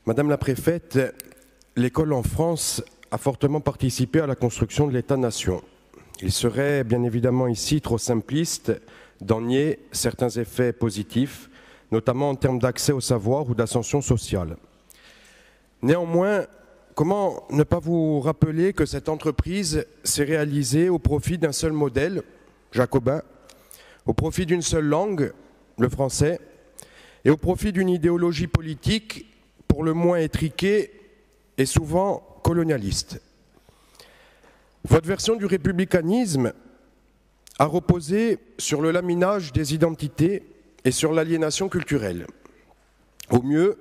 Madame la préfète, l'école en France a fortement participé à la construction de l'État-nation. Il serait bien évidemment ici trop simpliste d'en nier certains effets positifs, notamment en termes d'accès au savoir ou d'ascension sociale. Néanmoins, comment ne pas vous rappeler que cette entreprise s'est réalisée au profit d'un seul modèle, jacobin, au profit d'une seule langue, le français, et au profit d'une idéologie politique pour le moins étriquée et souvent colonialiste. Votre version du républicanisme a reposé sur le laminage des identités et sur l'aliénation culturelle. Au mieux,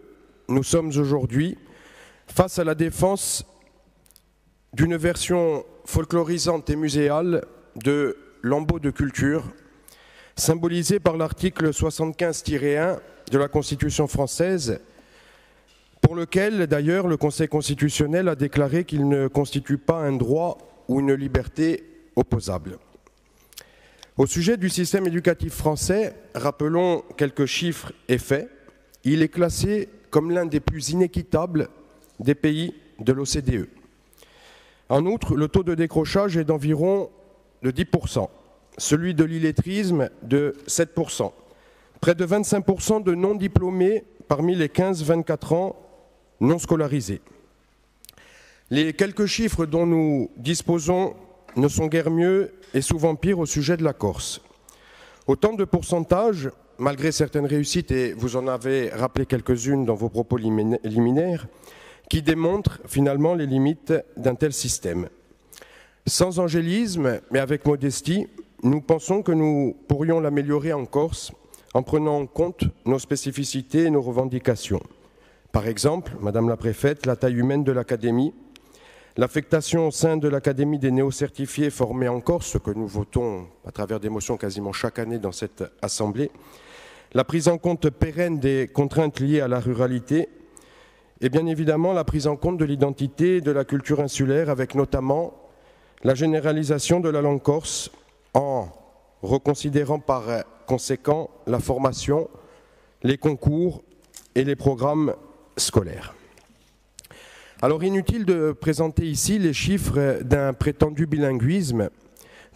nous sommes aujourd'hui face à la défense d'une version folklorisante et muséale de lambeaux de culture, symbolisée par l'article 75-1 de la Constitution française, pour lequel d'ailleurs le Conseil constitutionnel a déclaré qu'il ne constitue pas un droit ou une liberté opposable. Au sujet du système éducatif français, rappelons quelques chiffres et faits. Il est classé comme l'un des plus inéquitables des pays de l'OCDE. En outre, le taux de décrochage est d'environ de 10%, celui de l'illettrisme de 7%, près de 25% de non-diplômés parmi les 15-24 ans non scolarisés. Les quelques chiffres dont nous disposons ne sont guère mieux et souvent pires au sujet de la Corse. Autant de pourcentages, malgré certaines réussites, et vous en avez rappelé quelques-unes dans vos propos liminaires, qui démontrent finalement les limites d'un tel système. Sans angélisme, mais avec modestie, nous pensons que nous pourrions l'améliorer en Corse en prenant en compte nos spécificités et nos revendications. Par exemple, Madame la Préfète, la taille humaine de l'Académie, l'affectation au sein de l'Académie des néo-certifiés formés en Corse, ce que nous votons à travers des motions quasiment chaque année dans cette Assemblée, la prise en compte pérenne des contraintes liées à la ruralité et bien évidemment la prise en compte de l'identité et de la culture insulaire avec notamment la généralisation de la langue corse en reconsidérant par conséquent la formation, les concours et les programmes scolaires. Alors inutile de présenter ici les chiffres d'un prétendu bilinguisme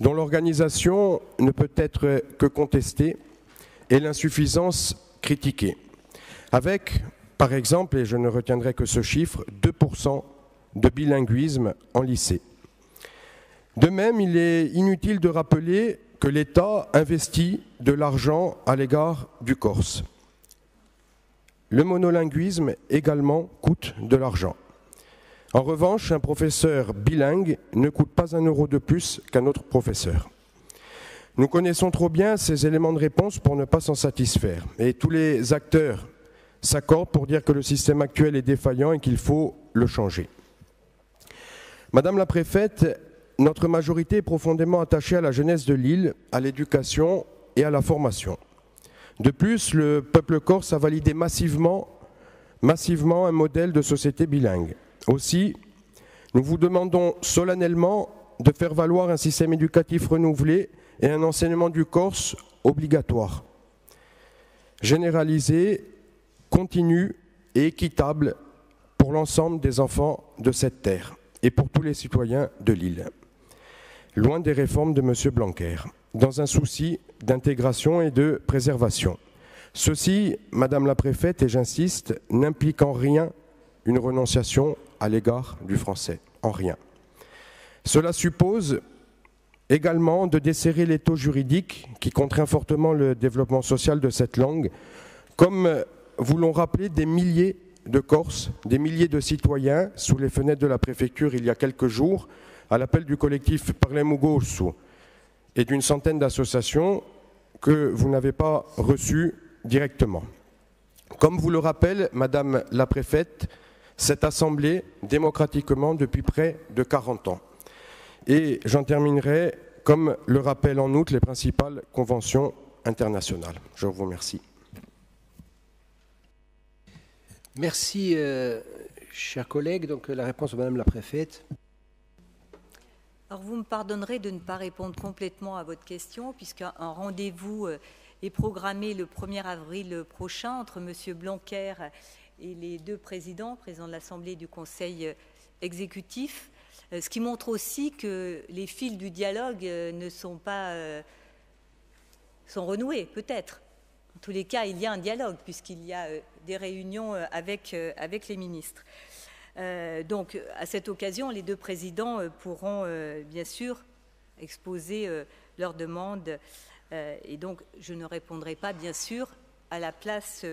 dont l'organisation ne peut être que contestée et l'insuffisance critiquée. Avec, par exemple, et je ne retiendrai que ce chiffre, 2% de bilinguisme en lycée. De même, il est inutile de rappeler que l'État investit de l'argent à l'égard du Corse. Le monolinguisme également coûte de l'argent. En revanche, un professeur bilingue ne coûte pas un euro de plus qu'un autre professeur. Nous connaissons trop bien ces éléments de réponse pour ne pas s'en satisfaire. Et tous les acteurs s'accordent pour dire que le système actuel est défaillant et qu'il faut le changer. Madame la Préfète, notre majorité est profondément attachée à la jeunesse de l'île, à l'éducation et à la formation. De plus, le peuple corse a validé massivement un modèle de société bilingue. Aussi, nous vous demandons solennellement de faire valoir un système éducatif renouvelé et un enseignement du corse obligatoire, généralisé, continu et équitable pour l'ensemble des enfants de cette terre et pour tous les citoyens de l'île, loin des réformes de M. Blanquer, dans un souci d'intégration et de préservation. Ceci, Madame la Préfète, et j'insiste, n'implique en rien une renonciation à l'égard du français, en rien. Cela suppose également de desserrer l'étau juridique qui contraint fortement le développement social de cette langue, comme vous l'ont rappelé des milliers de Corses, des milliers de citoyens sous les fenêtres de la préfecture il y a quelques jours, à l'appel du collectif Parlem Ugosu et d'une centaine d'associations que vous n'avez pas reçues directement. Comme vous le rappelle Madame la Préfète, cette Assemblée démocratiquement depuis près de 40 ans. Et j'en terminerai, comme le rappellent en outre les principales conventions internationales. Je vous remercie. Merci, chers collègues. Donc, la réponse de Madame la Préfète. Alors, vous me pardonnerez de ne pas répondre complètement à votre question, puisqu'un rendez-vous est programmé le 1er avril prochain entre M. Blanquer et les deux présidents de l'Assemblée et du Conseil exécutif, ce qui montre aussi que les fils du dialogue ne sont pas sont renoués, peut-être. En tous les cas, il y a un dialogue, puisqu'il y a des réunions avec les ministres. Donc, à cette occasion, les deux présidents pourront, bien sûr, exposer leurs demandes. Et donc, je ne répondrai pas, bien sûr, à la place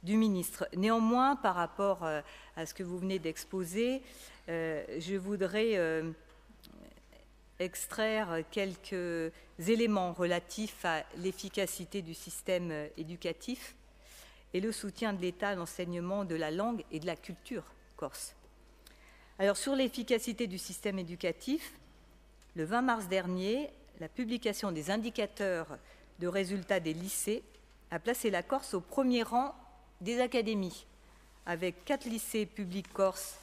du ministre. Néanmoins, par rapport à ce que vous venez d'exposer, je voudrais extraire quelques éléments relatifs à l'efficacité du système éducatif et le soutien de l'État à l'enseignement de la langue et de la culture corse. Alors, sur l'efficacité du système éducatif, le 20 mars dernier, la publication des indicateurs de résultats des lycées a placé la Corse au premier rang des académies, avec 4 lycées publics corses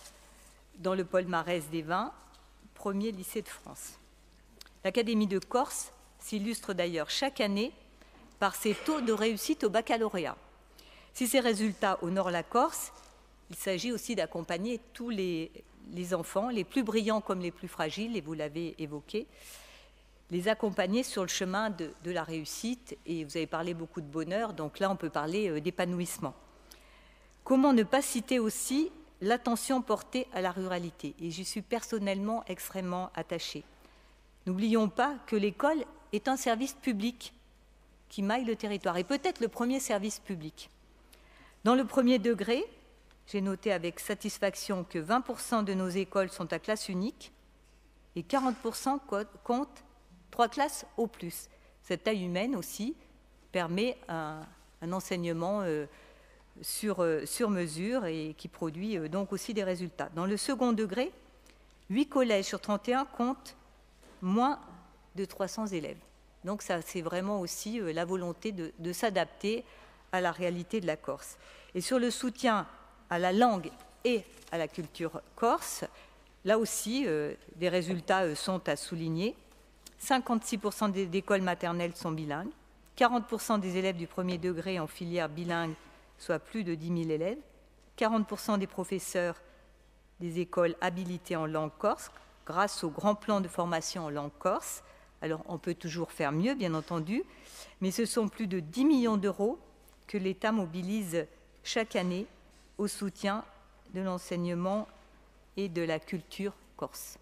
dans le palmarès des 20 premiers lycées de France. L'Académie de Corse s'illustre d'ailleurs chaque année par ses taux de réussite au baccalauréat. Si ces résultats honorent la Corse, il s'agit aussi d'accompagner tous les enfants, les plus brillants comme les plus fragiles, et vous l'avez évoqué, les accompagner sur le chemin de la réussite. Et vous avez parlé beaucoup de bonheur, donc là on peut parler d'épanouissement. Comment ne pas citer aussi l'attention portée à la ruralité? Et j'y suis personnellement extrêmement attachée. N'oublions pas que l'école est un service public qui maille le territoire, et peut-être le premier service public. Dans le premier degré, j'ai noté avec satisfaction que 20% de nos écoles sont à classe unique et 40% comptent 3 classes au plus. Cette taille humaine aussi permet un enseignement sur mesure et qui produit donc aussi des résultats. Dans le second degré, 8 collèges sur 31 comptent moins de 300 élèves. Donc ça, c'est vraiment aussi la volonté de s'adapter à la réalité de la Corse. Et sur le soutien à la langue et à la culture corse, là aussi, des résultats sont à souligner. 56% des écoles maternelles sont bilingues, 40% des élèves du premier degré en filière bilingue, soit plus de 10 000 élèves, 40% des professeurs des écoles habilités en langue corse, grâce au grand plan de formation en langue corse. Alors, on peut toujours faire mieux, bien entendu, mais ce sont plus de 10 millions d'euros que l'État mobilise chaque année au soutien de l'enseignement et de la culture corse.